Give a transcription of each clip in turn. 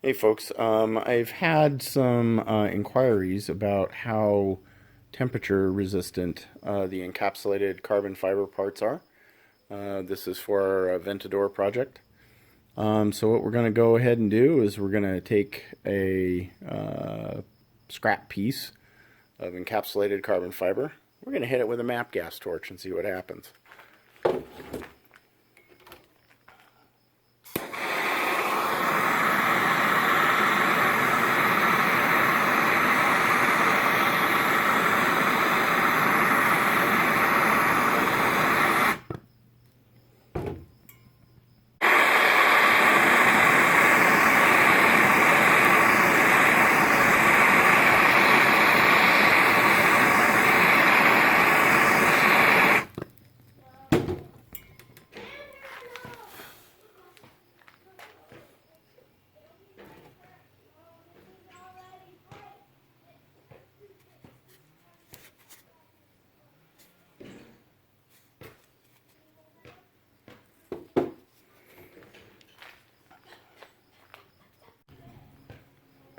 Hey folks, I've had some inquiries about how temperature resistant the encapsulated carbon fiber parts are. This is for our Ventador project. So what we're going to go ahead and do is we're going to take a scrap piece of encapsulated carbon fiber. We're going to hit it with a MAP gas torch and see what happens.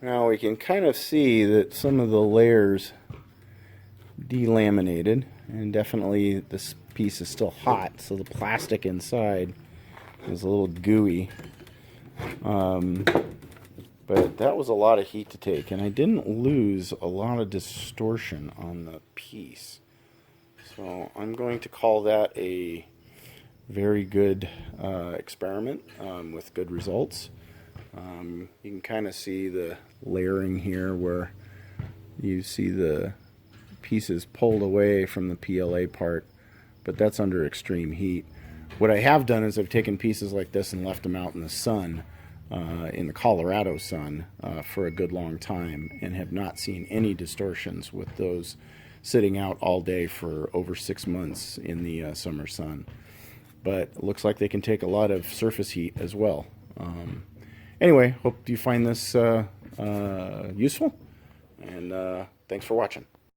Now we can kind of see that some of the layers delaminated, and definitely this piece is still hot, so the plastic inside is a little gooey. But that was a lot of heat to take, and I didn't lose a lot of distortion on the piece. So I'm going to call that a very good experiment with good results. You can kind of see the layering here where you see the pieces pulled away from the PLA part, but that's under extreme heat. What I have done is I've taken pieces like this and left them out in the sun, in the Colorado sun, for a good long time, and have not seen any distortions with those sitting out all day for over 6 months in the summer sun. But it looks like they can take a lot of surface heat as well. Anyway, hope you find this useful, and thanks for watching.